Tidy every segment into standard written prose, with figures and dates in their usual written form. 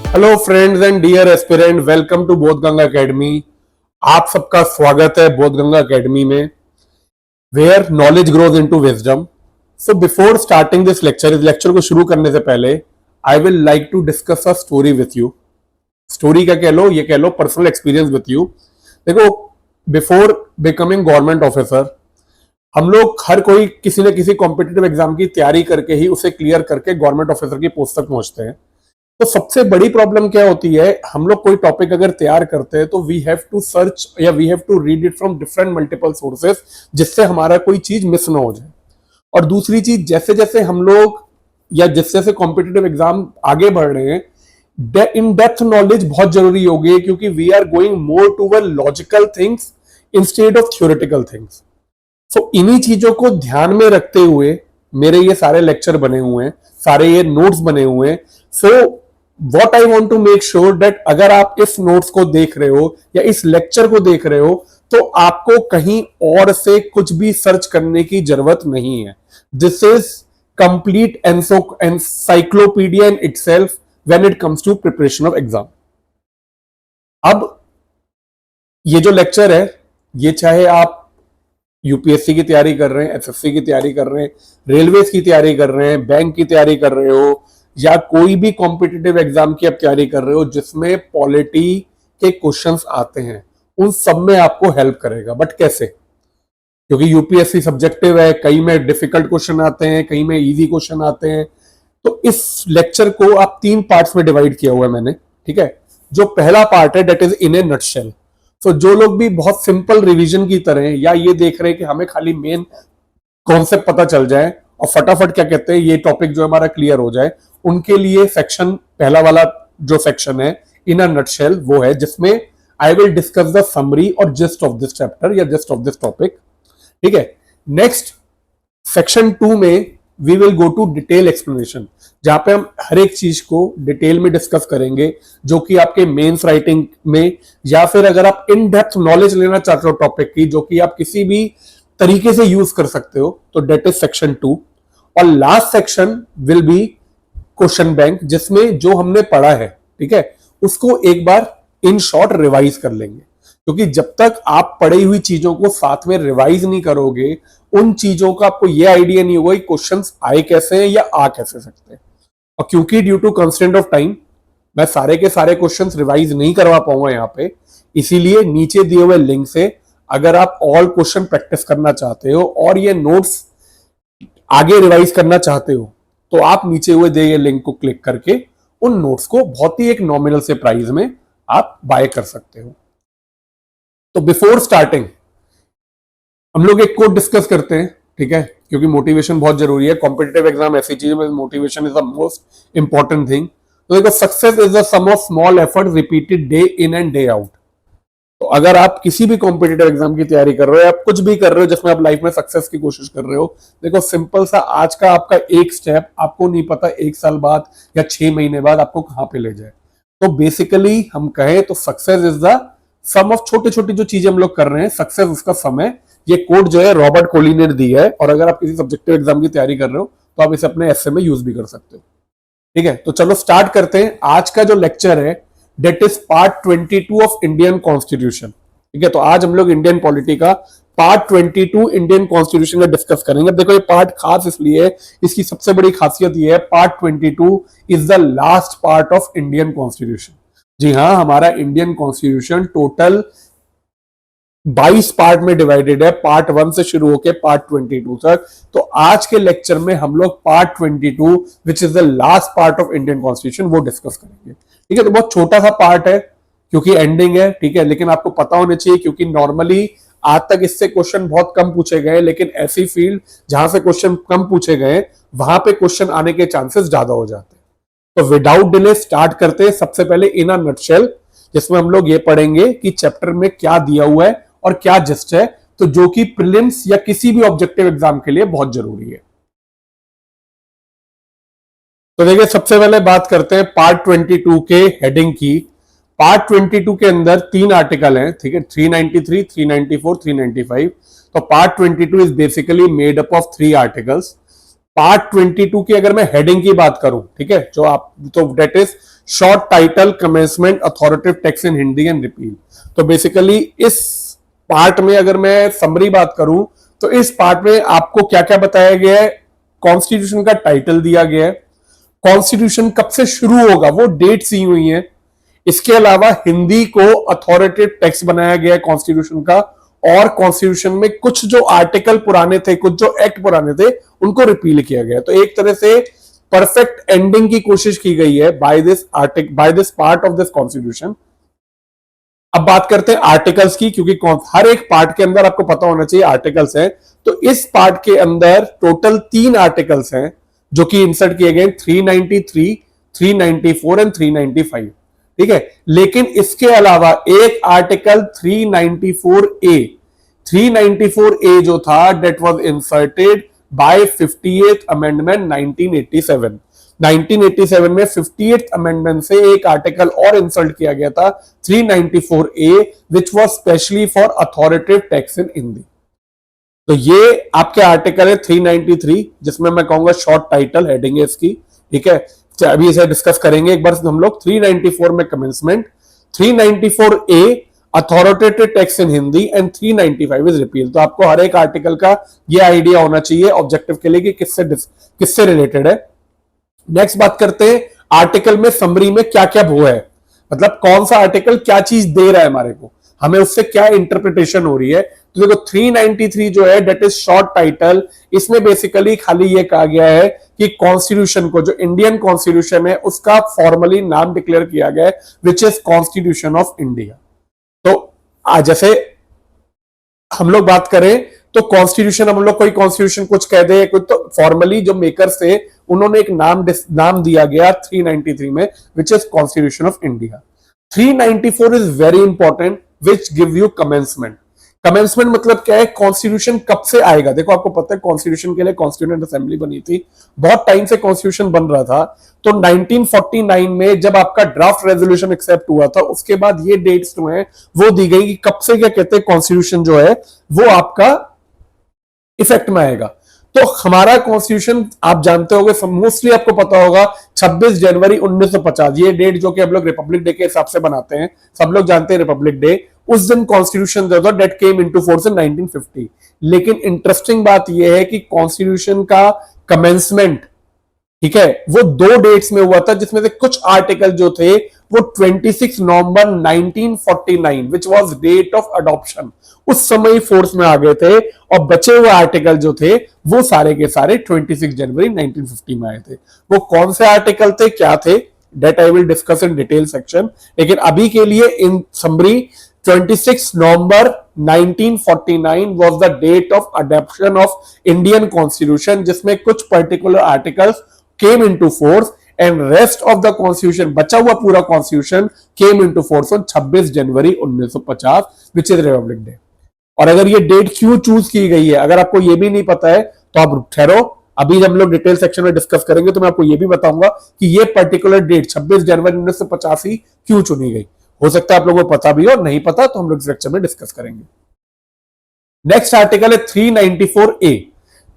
Hello friends and dear aspirant, welcome to Bodhganga academy. आप सबका स्वागत है बोधगंगा एकेडमी में, where knowledge grows into wisdom. So before starting this lecture, इस lecture को शुरू करने से पहले I will like to discuss a story with you. Story का कह लो, ये कह लो पर्सनल एक्सपीरियंस विथ यू। देखो, बिफोर बिकमिंग गवर्नमेंट ऑफिसर हम लोग हर कोई किसी न किसी कॉम्पिटिटिव एग्जाम की तैयारी करके ही उसे क्लियर करके गवर्नमेंट ऑफिसर की पोस्ट तक पहुंचते हैं। तो सबसे बड़ी प्रॉब्लम क्या होती है, हम लोग कोई टॉपिक अगर तैयार करते हैं तो वी हैव टू सर्च या we have to read it from different multiple sources, जिससे हमारा कोई चीज मिस ना हो जाए। और दूसरी चीज, जैसे जैसे हम लोग या जैसे जैसे कॉम्पिटिटिव एग्जाम आगे बढ़ रहे हैं, इन डेप्थ नॉलेज बहुत जरूरी हो गई है, क्योंकि we are going more toward logical things instead of theoretical things. So इन्हीं चीजों को ध्यान में रखते हुए मेरे ये सारे लेक्चर बने हुए हैं, सारे ये नोट्स बने हुए हैं। So what I want to make sure that अगर आप इस नोट्स को देख रहे हो या इस लेक्चर को देख रहे हो तो आपको कहीं और से कुछ भी सर्च करने की जरूरत नहीं है। This is complete encyclopedia in itself when it comes to preparation of exam. अब ये जो लेक्चर है, ये चाहे आप यूपीएससी की तैयारी कर रहे हैं, एसएससी की तैयारी कर रहे हैं, रेलवेज की तैयारी कर रहे हैं, बैंक की तैयारी कर रहे हो, या कोई भी कॉम्पिटिटिव एग्जाम की आप तैयारी कर रहे हो जिसमें पॉलिटी के क्वेश्चंस आते हैं, उन सब में आपको हेल्प करेगा। बट कैसे? क्योंकि यूपीएससी सब्जेक्टिव है, कई में डिफिकल्ट क्वेश्चन आते हैं, कई में इजी क्वेश्चन आते हैं। तो इस लेक्चर को आप 3 पार्ट्स में डिवाइड किया हुआ है मैंने, ठीक है। जो पहला पार्ट है that is in A nutshell. तो जो लोग भी बहुत सिंपल रिवीजन की तरह या ये देख रहे हैं कि हमें खाली मेन कॉन्सेप्ट पता चल जाए और फटाफट क्या कहते हैं ये टॉपिक जो हमारा क्लियर हो जाए, उनके लिए सेक्शन पहला वाला जो सेक्शन है इन अ नटशेल, वो है जिसमें I will discuss the summary और जिस्ट ऑफ दिस चैप्टर या जिस्ट ऑफ दिस टॉपिक, ठीक है। नेक्स्ट सेक्शन 2 में we will go to detail explanation, जहां पे हम हर एक चीज को डिटेल में डिस्कस करेंगे, जो कि आपके मेंस राइटिंग में या फिर अगर आप इन डेप्थ नॉलेज लेना चाहते हो टॉपिक की, जो कि आप किसी भी तरीके से यूज कर सकते हो, तो डेट इज सेक्शन 2। और last section will be question bank, जिसमें जो हमने पढ़ा है, ठीक है, उसको एक बार इन शॉर्ट रिवाइज कर लेंगे। क्योंकि जब तक आप पढ़ी हुई चीजों को साथ में रिवाइज नहीं करोगे, उन चीजों का आपको ये आइडिया नहीं होगा कि क्वेश्चंस आए कैसे हैं या आ कैसे सकते हैं। और क्योंकि due to constraint of time मैं सारे के सारे क्वेश्चंस रिवाइज नहीं करवा पाऊंगा यहाँ पे, इसीलिए नीचे दिए हुए लिंक से अगर आप ऑल क्वेश्चन प्रैक्टिस करना चाहते हो और ये नोट्स आगे रिवाइज करना चाहते हो, तो आप नीचे हुए दिए गए लिंक को क्लिक करके उन नोट्स को बहुत ही एक नॉमिनल से प्राइस में आप बाय कर सकते हो। तो बिफोर स्टार्टिंग हम लोग एक कोड डिस्कस करते हैं, ठीक है, क्योंकि मोटिवेशन बहुत जरूरी है। कॉम्पिटिटिव एग्जाम ऐसी चीज में motivation is the most important thing. तो देखो, success is the sum of small effort repeated day in and day out. तो अगर आप किसी भी कॉम्पिटिटिव एग्जाम की तैयारी कर रहे हो, आप कुछ भी कर रहे हो जिसमें आप लाइफ में सक्सेस की कोशिश कर रहे हो, देखो सिंपल सा आज का आपका एक स्टेप आपको नहीं पता 1 साल बाद या 6 महीने बाद आपको कहां पे ले जाए। तो बेसिकली हम कहें तो success is the sum of छोटी छोटी जो चीजें हम लोग कर रहे हैं, सक्सेस उसका सम है। ये कोड जो है रॉबर्ट कोहली ने दिया है, और अगर आप किसी सब्जेक्टिव एग्जाम की तैयारी कर रहे हो तो आप इसे अपने एस्से में यूज भी कर सकते हो, ठीक है। तो चलो स्टार्ट करते हैं। आज का जो लेक्चर है that is part 22 of Indian constitution, ठीक है। तो आज हम लोग इंडियन पॉलिटी का पार्ट 22 इंडियन कॉन्स्टिट्यूशन में डिस्कस करेंगे। अब देखो, ये पार्ट खास इसलिए है, इसकी सबसे बड़ी खासियत ये है part 22 is the last part of Indian constitution. जी हाँ, हमारा इंडियन कॉन्स्टिट्यूशन टोटल 22 पार्ट में डिवाइडेड है, पार्ट 1 से शुरू होकर पार्ट 22 तक। तो आज के लेक्चर में हम लोग part 22 which is the last part of Indian constitution वो डिस्कस करेंगे, ठीक है। तो बहुत छोटा सा पार्ट है क्योंकि एंडिंग है, ठीक है, लेकिन आपको पता होना चाहिए क्योंकि नॉर्मली आज तक इससे क्वेश्चन बहुत कम पूछे गए, लेकिन ऐसी फील्ड जहां से क्वेश्चन कम पूछे गए वहां पे क्वेश्चन आने के चांसेस ज्यादा हो जाते हैं। तो विदाउट डिले स्टार्ट करते हैं। सबसे पहले इन अ नटशेल, जिसमें हम लोग ये पढ़ेंगे कि चैप्टर में क्या दिया हुआ है और क्या जिस्ट है, तो जो कि प्रीलिम्स या किसी भी ऑब्जेक्टिव एग्जाम के लिए बहुत जरूरी है। तो देखिए, सबसे पहले बात करते हैं पार्ट 22 के हेडिंग की। पार्ट 22 के अंदर 3 आर्टिकल हैं, ठीक है, 393, 394, 395। तो part 22 is basically made up of 3 articles. Part 22 की अगर मैं हेडिंग की बात करूं, ठीक है, जो आप तो that is short title commencement authoritative text in Hindi and repeal. तो बेसिकली इस पार्ट में अगर मैं समरी बात करूं तो इस पार्ट में आपको क्या क्या बताया गया है, कॉन्स्टिट्यूशन का टाइटल दिया गया है, कॉन्स्टिट्यूशन कब से शुरू होगा वो डेट्स दी हुई है, इसके अलावा हिंदी को अथॉरिटेटिव टेक्स्ट बनाया गया है कॉन्स्टिट्यूशन का, और कॉन्स्टिट्यूशन में कुछ जो आर्टिकल पुराने थे, कुछ जो एक्ट पुराने थे, उनको रिपील किया गया। तो एक तरह से परफेक्ट एंडिंग की कोशिश की गई है by this part of this constitution. अब बात करते हैं आर्टिकल्स की, क्योंकि हर एक पार्ट के अंदर आपको पता होना चाहिए आर्टिकल्स हैं। तो इस पार्ट के अंदर टोटल 3 आर्टिकल्स हैं जो कि इंसर्ट किए गए, 393, 394 एंड 395, ठीक है। लेकिन इसके अलावा एक आर्टिकल 394A जो था that was inserted by 58th amendment 1987। 1987 में 58th अमेंडमेंट से एक आर्टिकल और इंसर्ट किया गया था 394A, which was specially for authoritative text in Hindi. तो ये आपके आर्टिकल है 393, जिसमें मैं कहूंगा शॉर्ट टाइटल हेडिंग है इसकी, ठीक है। अभी इसे डिस्कस करेंगे एक बार हम लोग। 394 में commencement, 394A authoritative text in Hindi and 395 is repeal. तो आपको हर एक आर्टिकल का ये आइडिया होना चाहिए ऑब्जेक्टिव के लिए कि किससे रिलेटेड है। नेक्स्ट बात करते हैं आर्टिकल में समरी में क्या क्या वो है, मतलब कौन सा आर्टिकल क्या चीज दे रहा है हमारे को, हमें उससे क्या इंटरप्रिटेशन हो रही है। तो देखो 393 जो है डेट इज शॉर्ट टाइटल, इसमें बेसिकली खाली ये कहा गया है कि कॉन्स्टिट्यूशन को, जो इंडियन कॉन्स्टिट्यूशन है उसका फॉर्मली नाम डिक्लेयर किया गया है, which is constitution of India. तो जैसे हम लोग बात करें तो कॉन्स्टिट्यूशन, हम लोग कोई कॉन्स्टिट्यूशन कुछ कह दे कुछ, तो फॉर्मली जो मेकर्स थे उन्होंने एक नाम दिया गया 393 में, which is constitution of India. 394 is very important, which give you commencement. Commencement मतलब क्या है, कॉन्स्टिट्यूशन कब से आएगा। देखो आपको पता है कॉन्स्टिट्यूशन के लिए कॉन्स्टिट्यूएंट असेंबली बनी थी, बहुत टाइम से कॉन्स्टिट्यूशन बन रहा था। तो 1949 में जब आपका ड्राफ्ट रेजोल्यूशन एक्सेप्ट हुआ था, उसके बाद ये डेट्स जो है वो दी गई कि कब से क्या कहते हैं कॉन्स्टिट्यूशन जो है वो आपका इफेक्ट में आएगा। तो हमारा कॉन्स्टिट्यूशन आप जानते होंगे, मोस्टली आपको पता होगा 26 जनवरी 1950, ये डेट जो कि हम लोग रिपब्लिक डे के हिसाब से बनाते हैं, सब लोग जानते हैं रिपब्लिक डे, उस दिन कॉन्स्टिट्यूशन जो था that came into force in 1950। लेकिन इंटरेस्टिंग बात यह है कि कॉन्स्टिट्यूशन का कमेंसमेंट, ठीक है, वो 2 डेट्स में हुआ था, जिसमें से कुछ आर्टिकल जो थे वो 26 नवंबर 1949 which was date of adoption, उस समय फोर्स में आ गए थे, और बचे हुए आर्टिकल जो थे वो सारे के सारे 26 जनवरी 1950 में आए थे। वो कौन से आर्टिकल थे, क्या थे, that I will discuss in detail section. लेकिन अभी के लिए in summary 26 November 1949 was the date of adoption of Indian Constitution, जिसमें कुछ particular articles came into force and rest of the constitution, बचा हुआ पूरा constitution came into force on 26 January 1950 which is Republic day. और अगर ये date क्यों choose की गई है, अगर आपको ये भी नहीं पता है तो आप ठहरो, अभी जब हम लोग डिटेल सेक्शन में डिस्कस करेंगे तो मैं आपको ये भी बताऊंगा कि ये पर्टिकुलर डेट 26 जनवरी 1950 ही क्यों चुनी गई। हो सकता है आप लोगों को पता भी हो, नहीं पता तो हम लोग इस लेक्चर में डिस्कस करेंगे। नेक्स्ट आर्टिकल है 394A।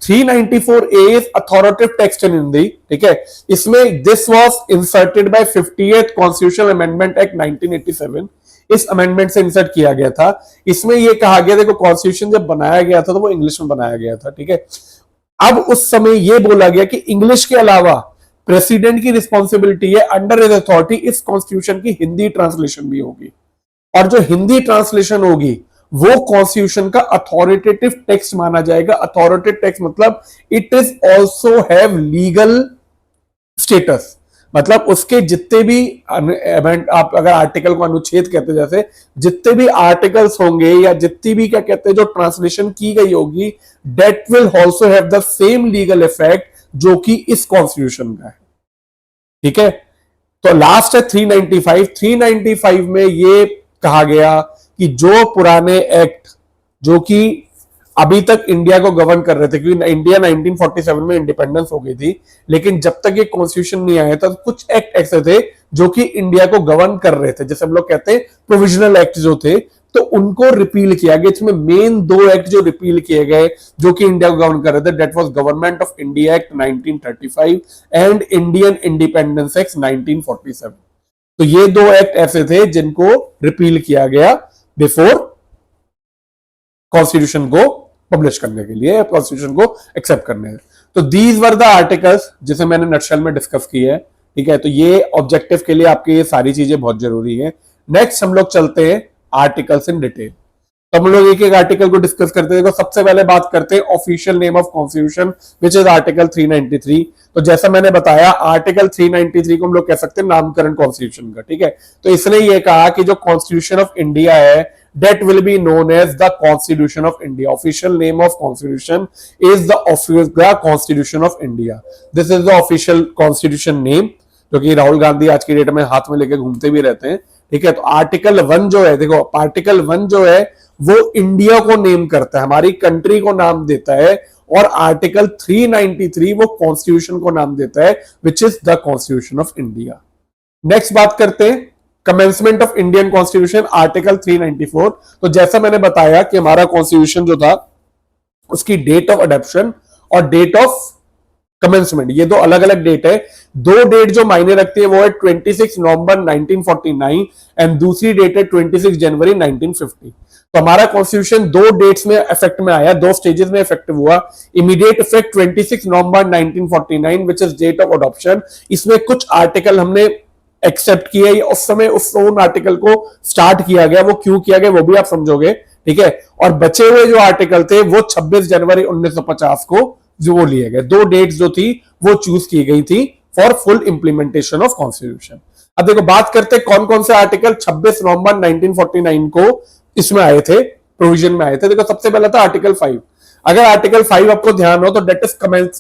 394A is authoritative text in Hindi, ठीक है। इसमें this was inserted by 58th constitutional amendment act 1987, इस अमेंडमेंट से इंसर्ट किया गया था। इसमें यह कहा गया, देखो कॉन्स्टिट्यूशन जब बनाया गया था तो वो इंग्लिश में बनाया गया था, ठीक है। अब उस समय यह बोला गया कि इंग्लिश के अलावा प्रेसिडेंट की रिस्पॉन्सिबिलिटी है, अंडर हिज अथॉरिटी इस कॉन्स्टिट्यूशन की हिंदी ट्रांसलेशन भी होगी, और जो हिंदी ट्रांसलेशन होगी वो कॉन्स्टिट्यूशन का अथॉरिटेटिव टेक्स्ट माना जाएगा। अथॉरिटेटिव टेक्स्ट मतलब it is also have legal status, मतलब उसके जितने भी आप अगर आर्टिकल को अनुच्छेद कहते हैं, जैसे जितने भी आर्टिकल्स होंगे या जितनी भी क्या कहते हैं जो ट्रांसलेशन की गई होगी, that will also have the same legal effect जो कि इस कॉन्स्टिट्यूशन का है, ठीक है। तो लास्ट है 395। 395 में ये कहा गया कि जो पुराने एक्ट जो कि अभी तक इंडिया को गवर्न कर रहे थे, क्योंकि इंडिया 1947 में इंडिपेंडेंस हो गई थी, लेकिन जब तक ये कॉन्स्टिट्यूशन नहीं आया था तो कुछ एक्ट ऐसे थे जो कि इंडिया को गवर्न कर रहे थे, जैसे हम लोग कहते हैं प्रोविजनल एक्ट जो थे। तो उनको रिपील किया गया। इसमें मेन दो एक्ट जो रिपील किए गए जो कि इंडिया को गवर्न कर रहे थे, that was government of India act 1935 and Indian independence act 1947। तो ये दो एक्ट ऐसे थे जिनको रिपील किया गया बिफोर कॉन्स्टिट्यूशन को पब्लिश करने के लिए, कॉन्स्टिट्यूशन को एक्सेप्ट करने। तो दीज वर द आर्टिकल्स जिसे मैंने नटशेल में डिस्कस किया है, ठीक है। तो ये ऑब्जेक्टिव के लिए आपके ये सारी चीजें बहुत जरूरी है। नेक्स्ट हम लोग चलते हैं आर्टिकल्स इन डिटेल। तो हम लोग एक एक आर्टिकल को डिस्कस करते हैं। देखो सबसे पहले बात करते हैं official name of constitution which is article 393। तो जैसा मैंने बताया आर्टिकल 393 को हम लोग कह सकते हैं नामकरण कॉन्स्टिट्यूशन का, ठीक है। तो इसने ये कहा कि जो कॉन्स्टिट्यूशन ऑफ इंडिया है that will be known as the Constitution of India. Official name of Constitution is the Constitution of India. This is the official Constitution name जो कि राहुल गांधी आज की डेट में हाथ में लेके घूमते भी रहते हैं, ठीक है। तो आर्टिकल 1 जो है, देखो आर्टिकल 1 जो है वो इंडिया को नेम करता है, हमारी कंट्री को नाम देता है, और आर्टिकल 393 वो कॉन्स्टिट्यूशन को नाम देता है which is the constitution of India. Next बात करते हैं commencement of Indian constitution, article 394। तो जैसा मैंने बताया कि हमारा कॉन्स्टिट्यूशन जो था उसकी डेट ऑफ अडॉप्शन और डेट ऑफ कमेंसमेंट ये दो अलग अलग डेट है। दो डेट जो मायने रखती है वो है 26 नवंबर 1949 एंड दूसरी डेट है 26 जनवरी 1950। तो हमारा कॉन्स्टिट्यूशन दो डेट्स में इफेक्ट में आया, दो स्टेजेस में इफेक्टिव हुआ। Immediate effect 26 November 1949 which is date of adoption. इसमें कुछ आर्टिकल हमने एक्सेप्ट किया, उस समय उन आर्टिकल को स्टार्ट किया गया, वो क्यों किया गया वो भी आप समझोगे, ठीक है। और बचे हुए जो आर्टिकल थे वो 26 जनवरी 1950 को जो वो लिए गए। दो डेट्स जो थी वो चूज की गई थी for full implementation of constitution. अब देखो बात करते हैं कौन कौन से आर्टिकल 26 नवंबर 1949 को इसमें आए थे, प्रोविजन में आए थे। देखो सबसे पहला था आर्टिकल 5। अगर आर्टिकल 5 आपको ध्यान हो तो that is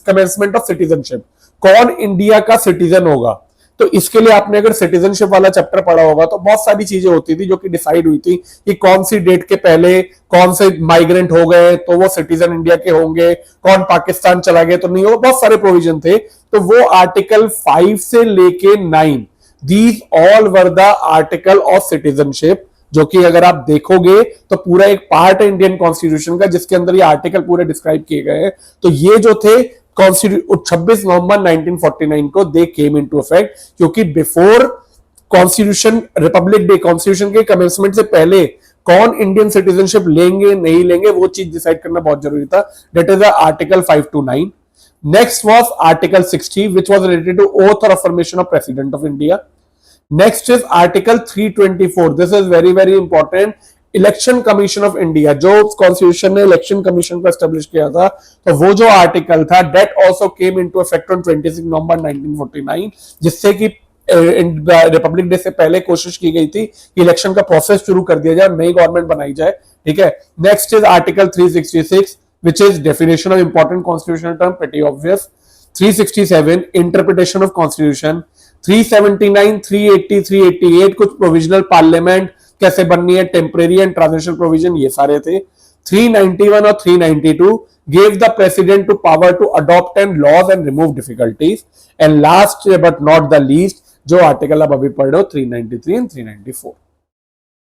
commencement of citizenship, कौन इंडिया का सिटीजन होगा। तो इसके लिए आपने अगर सिटीजनशिप वाला चैप्टर पढ़ा होगा तो बहुत सारी चीजें होती थी जो कि डिसाइड हुई थी कि कौन सी डेट के पहले कौन से माइग्रेंट हो गए तो वो सिटीजन इंडिया के होंगे, कौन पाकिस्तान चला गया तो नहीं होगा, बहुत सारे प्रोविजन थे। तो वो आर्टिकल 5 से लेके 9 these all were the article of citizenship, जो कि अगर आप देखोगे तो पूरा एक पार्ट है इंडियन कॉन्स्टिट्यूशन का जिसके अंदर ये आर्टिकल पूरे डिस्क्राइब किए गए हैं। तो ये जो थे 26 नवंबर 1949 को दे केम इनटू इफेक्ट, क्योंकि before constitution Republic day, constitution के कमेंसमेंट से पहले कौन इंडियन सिटीजनशिप लेंगे नहीं लेंगे वो चीज डिसाइड करना बहुत जरूरी था। That is the article 5 to 9। Next was article 60 which was related to oath और affirmation of president of India. Next is article 324, this is very very important, election commission of India. जो constitution ने election commission को establish किया था तो वो जो article था that also came into effect on 26 नवंबर 1949, जिससे कि रिपब्लिक डे से पहले कोशिश की गई थी कि इलेक्शन का प्रोसेस शुरू कर दिया जाए, नई गवर्नमेंट बनाई जाए, ठीक है। Next is article 366 which is definition of important constitutional term, pretty obvious. 367 interpretation of constitution. 379, 380, 388 कुछ प्रोविजनल पार्लियामेंट कैसे बननी है, टेम्परेरी एंड ट्रांजिशनल प्रोविजन, ये सारे थे। 391 और 392 gave the president to power to adopt and laws and remove difficulties, and last but not the least जो article आप अभी पढ़ रहे हो 393 एंड 394,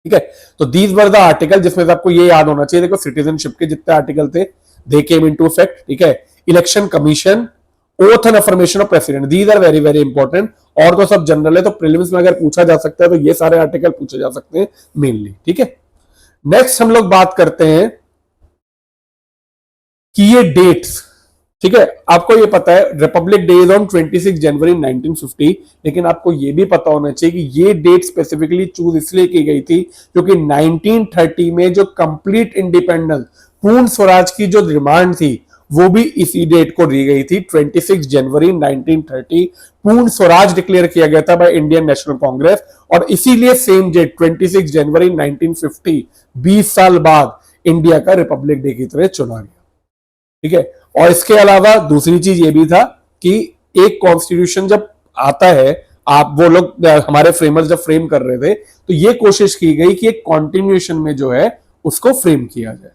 ठीक है। तो दीज वर द आर्टिकल जिसमें से आपको ये याद होना चाहिए। देखो सिटीजनशिप के जितने आर्टिकल थे दे केम इनटू इफेक्ट, ठीक है। Election commission, oath and affirmation of president, these are very very important. और तो सब जनरल है, तो प्रीलिम्स में अगर पूछा जा सकता है तो ये सारे आर्टिकल पूछे जा सकते हैं मेनली, ठीक है। नेक्स्ट हम लोग बात करते हैं कि ये डेट्स, ठीक है। आपको ये पता है रिपब्लिक डे इज ऑन 26 जनवरी 1950, लेकिन आपको ये भी पता होना चाहिए कि ये डेट स्पेसिफिकली चूज इसलिए की गई थी क्योंकि 1930 में जो कंप्लीट इंडिपेंडेंस, पूर्ण स्वराज की जो डिमांड थी वो भी इसी डेट को दी गई थी। 26 जनवरी 1930 पूर्ण स्वराज डिक्लेयर किया गया था बाय इंडियन नेशनल कांग्रेस, और इसीलिए सेम डेट 26 जनवरी 1950 20 साल बाद इंडिया का रिपब्लिक डे की तरह चुना गया, ठीक है। और इसके अलावा दूसरी चीज ये भी था कि एक कॉन्स्टिट्यूशन जब आता है, आप वो लोग हमारे फ्रेमर्स जब फ्रेम कर रहे थे तो ये कोशिश की गई कि एक कॉन्टिन्यूएशन में जो है उसको फ्रेम किया जाए।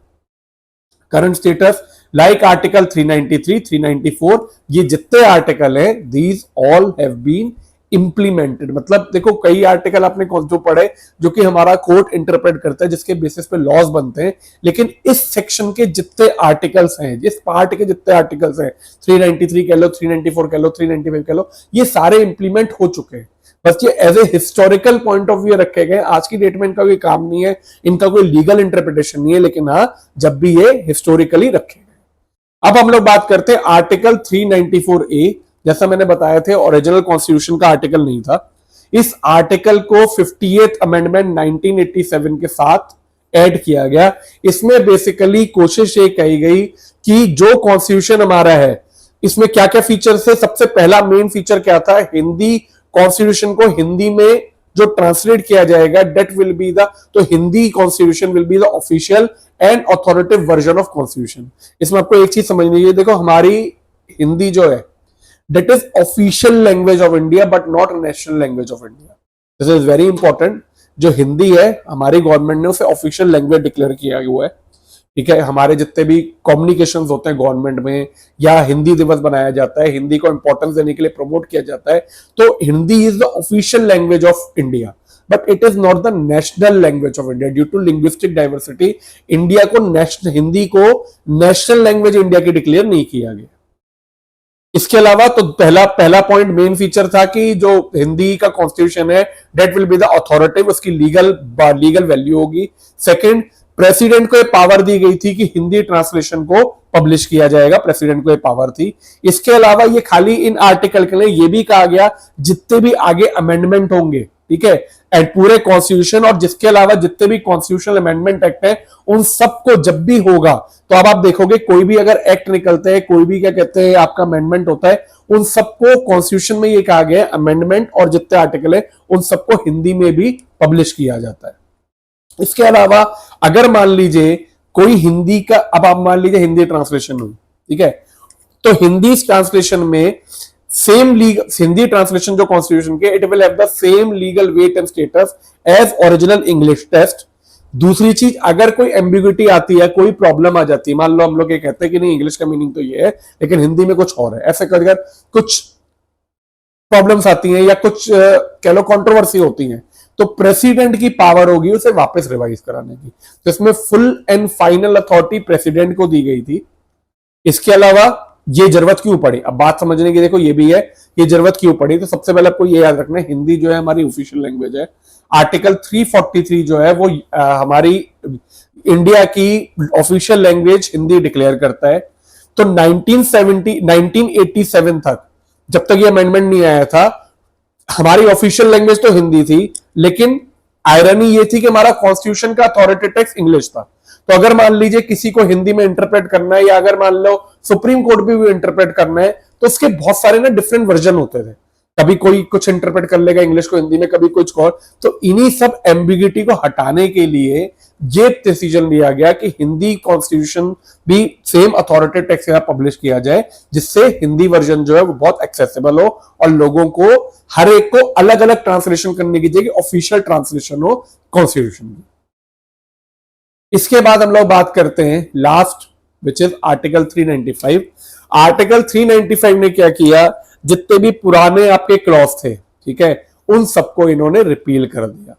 करंट स्टेटस लाइक आर्टिकल 393, 394, ये जितने आर्टिकल है these all have been implemented, मतलब देखो कई आर्टिकल आपने कौन जो पढ़े जो कि हमारा कोर्ट इंटरप्रेट करता है, जिसके बेसिस पे लॉज बनते हैं, लेकिन इस सेक्शन के जितने आर्टिकल्स हैं, जिस पार्ट के जितने आर्टिकल्स हैं, 393 कह लो, 394 कह लो, 395 कह लो, ये सारे इंप्लीमेंट हो चुके हैं। बस ये as a historical point of view रखे गए। आज की डेट में इनका कोई काम नहीं है, इनका कोई लीगल इंटरप्रिटेशन नहीं है, लेकिन हाँ जब भी ये हिस्टोरिकली रखे गए। अब हम लोग बात करते हैं आर्टिकल 394A। जैसा मैंने बताया थे ओरिजिनल कॉन्स्टिट्यूशन का आर्टिकल नहीं था। इस आर्टिकल को 58th अमेंडमेंट 1987 के साथ ऐड किया गया। इसमें बेसिकली कोशिश ये कही गई कि जो कॉन्स्टिट्यूशन हमारा है इसमें क्या क्या फीचर्स है। सबसे पहला मेन फीचर क्या था, हिंदी कॉन्स्टिट्यूशन को हिंदी में जो ट्रांसलेट किया जाएगा डेट विल बी द, तो Hindi constitution will be the official and authoritative version of constitution. इसमें आपको एक चीज समझनी है, देखो हमारी हिंदी जो है that is official language of India but not national language of India. This is very important. जो हिंदी है हमारी गवर्नमेंट ने उसे ऑफिशियल लैंग्वेज डिक्लेयर किया हुआ है, ठीक है। हमारे जितने भी कम्युनिकेशंस होते हैं गवर्नमेंट में, या हिंदी दिवस बनाया जाता है, हिंदी को इंपॉर्टेंस देने के लिए प्रमोट किया जाता है, तो Hindi is the official language of India but it is not the national language of India due to linguistic diversity. India को हिंदी को नेशनल लैंग्वेज इंडिया की डिक्लेयर नहीं किया गया। इसके अलावा तो पहला पॉइंट मेन फीचर था कि जो हिंदी का कॉन्स्टिट्यूशन है that will be the authoritative, उसकी लीगल वैल्यू होगी। सेकंड, प्रेसिडेंट को ये पावर दी गई थी कि हिंदी ट्रांसलेशन को पब्लिश किया जाएगा, प्रेसिडेंट को ये पावर थी। इसके अलावा ये खाली इन आर्टिकल के लिए ये भी कहा गया जितने भी आगे अमेंडमेंट होंगे, ठीक है, एंड पूरे कॉन्स्टिट्यूशन और जिसके अलावा जितने भी कॉन्स्टिट्यूशनल अमेंडमेंट एक्ट है उन सबको जब भी होगा, तो अब आप देखोगे कोई भी अगर एक्ट निकलते हैं, कोई भी क्या कहते हैं आपका अमेंडमेंट होता है, उन सबको कॉन्स्टिट्यूशन में ये कहा गया अमेंडमेंट और जितने आर्टिकल है उन सबको हिंदी में भी पब्लिश किया जाता है। इसके अलावा अगर मान लीजिए कोई हिंदी का, अब आप मान लीजिए हिंदी ट्रांसलेशन हुई, ठीक है, तो हिंदी ट्रांसलेशन में हिंदी ट्रांसलेशन जो कॉन्स्टिट्यूशन के, it will have the same legal weight and status as original English text. दूसरी चीज, अगर कोई एम्बिग्युइटी आती है, कोई प्रॉब्लम आ जाती है, मान लो हम लोग ये कहते हैं कि नहीं इंग्लिश का मीनिंग तो ये है लेकिन हिंदी में कुछ और है, ऐसे कर कुछ प्रॉब्लम्स आती हैं या कुछ कह लो कंट्रोवर्सी होती है, तो प्रेसिडेंट की पावर होगी उसे वापस रिवाइज कराने की। तो इसमें full and final authority president को दी गई थी। इसके अलावा ये जरूरत क्यों पड़ी, अब बात समझने की देखो ये भी है, ये जरूरत क्यों पड़ी, तो सबसे पहले आपको ये याद रखना है हिंदी जो है हमारी ऑफिशियल लैंग्वेज है। आर्टिकल 343 जो है वो हमारी इंडिया की ऑफिशियल लैंग्वेज हिंदी डिक्लेयर करता है। तो 1987 तक जब तक ये अमेंडमेंट नहीं आया था हमारी ऑफिशियल लैंग्वेज तो हिंदी थी, लेकिन आयरनी ये थी कि हमारा कॉन्स्टिट्यूशन का अथॉरिटी टेक्स्ट इंग्लिश था। तो अगर मान लीजिए किसी को हिंदी में इंटरप्रेट करना है या अगर मान लो सुप्रीम कोर्ट भी इंटरप्रेट करना है, तो उसके बहुत सारे ना डिफरेंट वर्जन होते थे, कभी कोई कुछ इंटरप्रेट कर लेगा इंग्लिश को हिंदी में, कभी कुछ और। तो इन्हीं सब एम्बिग्युइटी को हटाने के लिए ये डिसीजन लिया गया कि हिंदी कॉन्स्टिट्यूशन भी सेम अथॉरिटेटिव टेक्स्ट के साथ पब्लिश किया जाए, जिससे हिंदी वर्जन जो है वो बहुत एक्सेसिबल हो और लोगों को हर एक को अलग अलग ट्रांसलेशन करने की जगह ऑफिशियल ट्रांसलेशन हो कॉन्स्टिट्यूशन की। इसके बाद हम लोग बात करते हैं last, which is article 395। Article 395 ने क्या किया, जितने भी पुराने आपके क्लॉज थे, ठीक है, उन सबको इन्होंने रिपील कर दिया।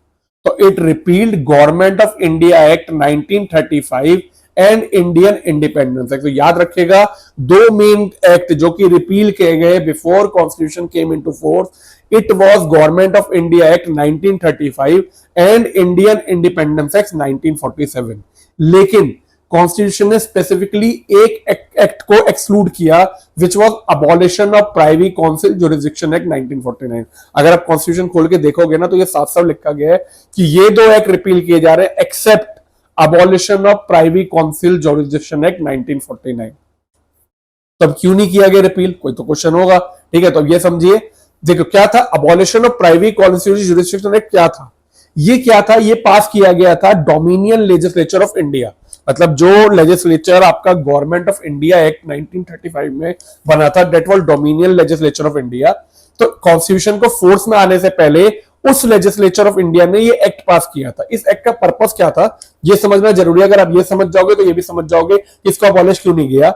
तो it repealed government of India act 1935 and Indian independence act. तो याद रखिएगा दो मेन एक्ट जो कि रिपील किए गए before constitution came into force, it was government of India act 1935 and Indian independence act 1947। लेकिन कॉन्स्टिट्यूशन ने स्पेसिफिकली एक एक्ट को एक्सक्लूड किया, which was abolition of privy council jurisdiction act 1949। अगर आप कॉन्स्टिट्यूशन खोल के देखोगे ना तो ये साफ साफ लिखा गया है कि ये दो एक्ट रिपील किए जा रहे हैं except abolition of privy council jurisdiction act 1949। तब क्यों नहीं किया गया रिपील, कोई तो क्वेश्चन होगा, ठीक है। तो अब ये समझिए, देखो क्या था abolition of privy council jurisdiction act, क्या था ये, क्या था ये पास किया गया था डोमिनियन लेजिस्लेचर ऑफ इंडिया, मतलब जो लेजिस्लेचर आपका गवर्नमेंट ऑफ इंडिया एक्ट 1935 में बना था, that was dominion legislature of India. तो कॉन्स्टिट्यूशन को फोर्स में आने से पहले उस लेजिस्लेचर ऑफ इंडिया ने ये एक्ट पास किया था। इस एक्ट का पर्पस क्या था ये समझना जरूरी है। अगर आप ये समझ जाओगे तो ये भी समझ जाओगे कि इसको अबॉलिश क्यों नहीं किया।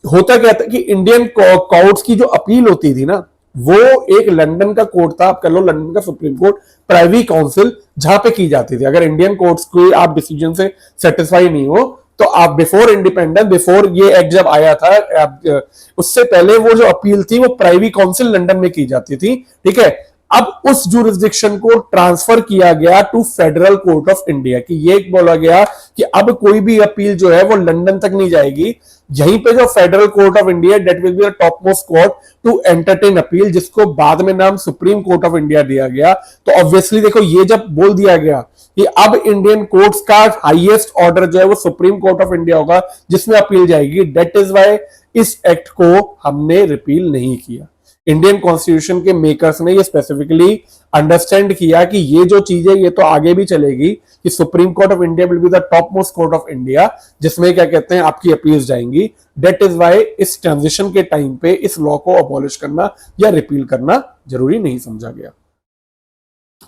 होता क्या था कि इंडियन कोर्ट्स की जो अपील होती थी ना, वो एक लंदन का कोर्ट था, आप कह लो लंदन का सुप्रीम कोर्ट, प्राइवी काउंसिल, जहां पे की जाती थी। अगर इंडियन कोर्ट्स को आप डिसीजन से सेटिस्फाई नहीं हो तो आप बिफोर इंडिपेंडेंस, बिफोर ये एक्ट जब आया था, उससे पहले वो जो अपील थी वो प्राइवी काउंसिल लंदन में की जाती थी, ठीक है। अब उस जुरिस्डिक्शन को ट्रांसफर किया गया to federal court of India, कि ये बोला गया कि अब कोई भी अपील जो है वो लंदन तक नहीं जाएगी, यहीं पे जो federal court of India, that will be the top most court to entertain appeal, जिसको बाद में नाम सुप्रीम कोर्ट ऑफ इंडिया दिया गया। तो ऑब्वियसली देखो, ये जब बोल दिया गया कि अब इंडियन कोर्ट्स का हाईएस्ट ऑर्डर जो है वो सुप्रीम कोर्ट ऑफ इंडिया होगा जिसमें अपील जाएगी, दैट इज वाई इस एक्ट को हमने रिपील नहीं किया। इंडियन कॉन्स्टिट्यूशन के मेकर्स ने ये स्पेसिफिकली अंडरस्टैंड किया कि ये जो चीज है ये तो आगे भी चलेगी, कि supreme court of India will be the top most court of India, जिसमें क्या कहते हैं आपकी अपील्स जाएंगी। दैट इज वाई इस ट्रांजिशन के टाइम पे इस लॉ को अबॉलिश करना या रिपील करना जरूरी नहीं समझा गया।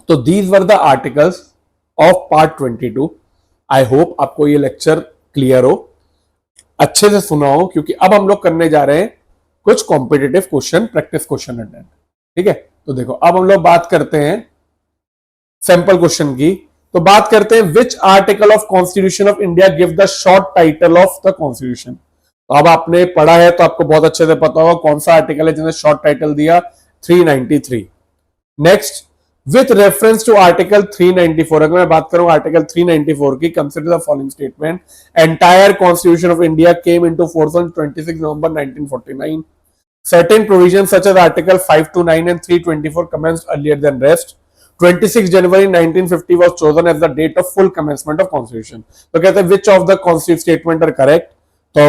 तो these were the articles of part 22। I hope आपको ये लेक्चर क्लियर हो, अच्छे से सुना हो, क्योंकि अब हम लोग करने जा रहे हैं कुछ competitive question, practice question attend, ठीक है। तो देखो, अब हम लोग बात करते हैं सैंपल क्वेश्चन की। तो बात करते हैं which article of constitution of India give the short title of the constitution. तो अब आपने पढ़ा है तो आपको बहुत अच्छे से पता होगा कौन सा आर्टिकल है जिसने शॉर्ट टाइटल दिया, 393। Next, with reference to article 394, अगर मैं बात करूं आर्टिकल 394 की, consider the following statement, entire constitution of India came into force on 26 November 1949। Certain provisions such as Article 529 and 324 commenced earlier than rest. 26 January 1950 was chosen as the date of full commencement of Constitution. तो कहते हैं which of the constituent statement are correct? तो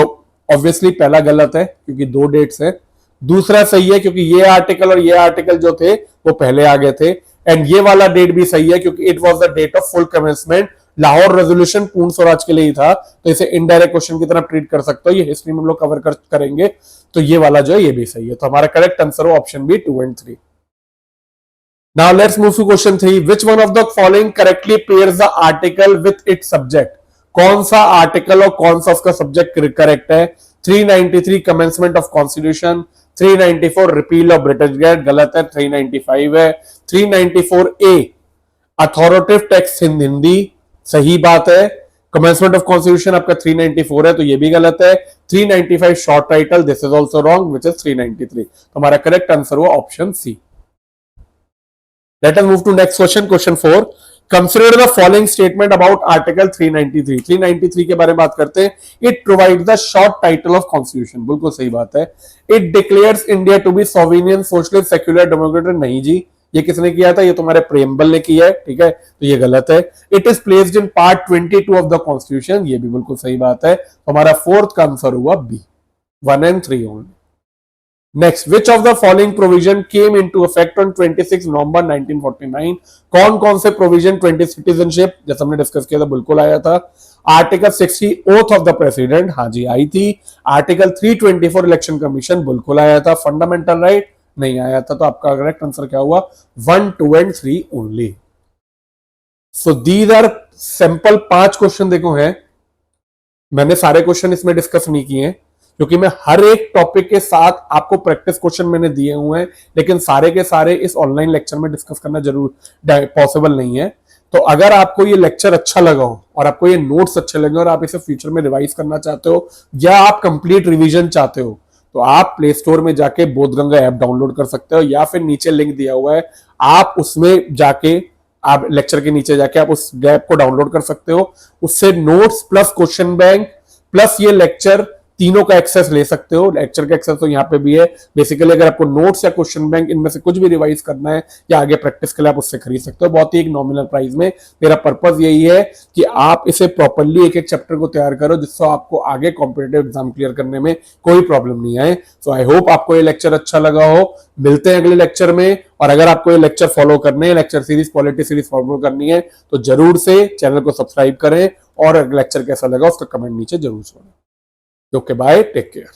obviously पहला गलत है क्योंकि दो dates है। दूसरा सही है क्योंकि ये आर्टिकल और ये आर्टिकल जो थे वो पहले आ गए थे, एंड ये वाला डेट भी सही है क्योंकि it was the date of full commencement. Lahore resolution Purna Swaraj के लिए ही था, तो इसे इनडायरेक्ट क्वेश्चन की तरह ट्रीट कर सकते हो। ये हिस्ट्री में हम लोग कवर करेंगे, तो ये वाला जो है ये भी सही है। तो हमारा करेक्ट आंसर हो option B 2 and 3। Now let's move to question 3। Which one of the following correctly pairs the article with its subject. कौन सा आर्टिकल और कौन सा उसका सब्जेक्ट करेक्ट है। 393 commencement of constitution, 394 repeal of British गेट, गलत है, 395 है। 394A authoritative text in Hindi, सही बात है। कमेंसमेंट ऑफ कॉन्स्टिट्यूशन आपका 394 है तो ये भी गलत है। 395 short title, this is also wrong, which is 393। तो हमारा करेक्ट आंसर हुआ option C. Let us move to next question, question 4। Consider the following statement about article 393। 393 के बारे में बात करते हैं। It provide the short title of constitution, बिल्कुल सही बात है। It declares India to be sovereign socialist secular democratic, नहीं जी, ये किसने किया था, ये तुम्हारे प्रेमबल ने किया है, ठीक है, तो ये गलत है। It is placed in part 22 of the constitution, ये भी बिल्कुल सही बात है। तो हमारा फोर्थ का आंसर हुआ B, 1 and 3 only. Next, which of the following provision came into effect on 26 नवंबर 1949। कौन कौन से प्रोविजन, 20 सिटीजनशिप जैसे हमने डिस्कस किया था, बिल्कुल आया था। Article 60 oath of the president, हाँ जी आई थी। आर्टिकल 324 इलेक्शन कमीशन, बिल्कुल आया था। फंडामेंटल राइट नहीं आया था। तो आपका करेक्ट आंसर क्या हुआ, 1, 2 and 3 only. So these are sample 5 question देखो हैं। मैंने सारे क्वेश्चन इसमें डिस्कस नहीं किए हैं क्योंकि मैं हर एक टॉपिक के साथ आपको प्रैक्टिस क्वेश्चन मैंने दिए हुए हैं, लेकिन सारे के सारे इस ऑनलाइन लेक्चर में डिस्कस करना जरूर पॉसिबल नहीं है। तो अगर आपको ये लेक्चर अच्छा लगा हो और आपको ये नोट्स अच्छे लगे और आप इसे फ्यूचर में रिवाइज करना चाहते हो या आप कंप्लीट रिवीजन चाहते हो, तो आप प्ले स्टोर में जाके बोधगंगा ऐप डाउनलोड कर सकते हो, या फिर नीचे लिंक दिया हुआ है, आप उसमें जाके, आप लेक्चर के नीचे जाके आप उस ऐप को डाउनलोड कर सकते हो। उससे notes plus question bank plus ये लेक्चर तीनों का एक्सेस ले सकते हो। लेक्चर का एक्सेस तो यहाँ पे भी है। बेसिकली अगर आपको नोट्स या क्वेश्चन बैंक इनमें से कुछ भी रिवाइज करना है या आगे प्रैक्टिस के लिए, आप उससे खरीद सकते हो, बहुत ही एक नॉमिनल प्राइस में। मेरा पर्पस यही है कि आप इसे प्रॉपरली एक एक चैप्टर को तैयार करो जिससे आपको आगे कॉम्पिटिटिव एग्जाम क्लियर करने में कोई प्रॉब्लम नहीं आए। सो आई होप आपको ये लेक्चर अच्छा लगा हो। मिलते हैं अगले लेक्चर में, और अगर आपको ये लेक्चर फॉलो करने हैं, lecture series polity series follow करनी है, तो जरूर से चैनल को सब्सक्राइब करें और लेक्चर कैसा लगा उसका कमेंट नीचे जरूर छोड़ें। Okay, bye. Take care.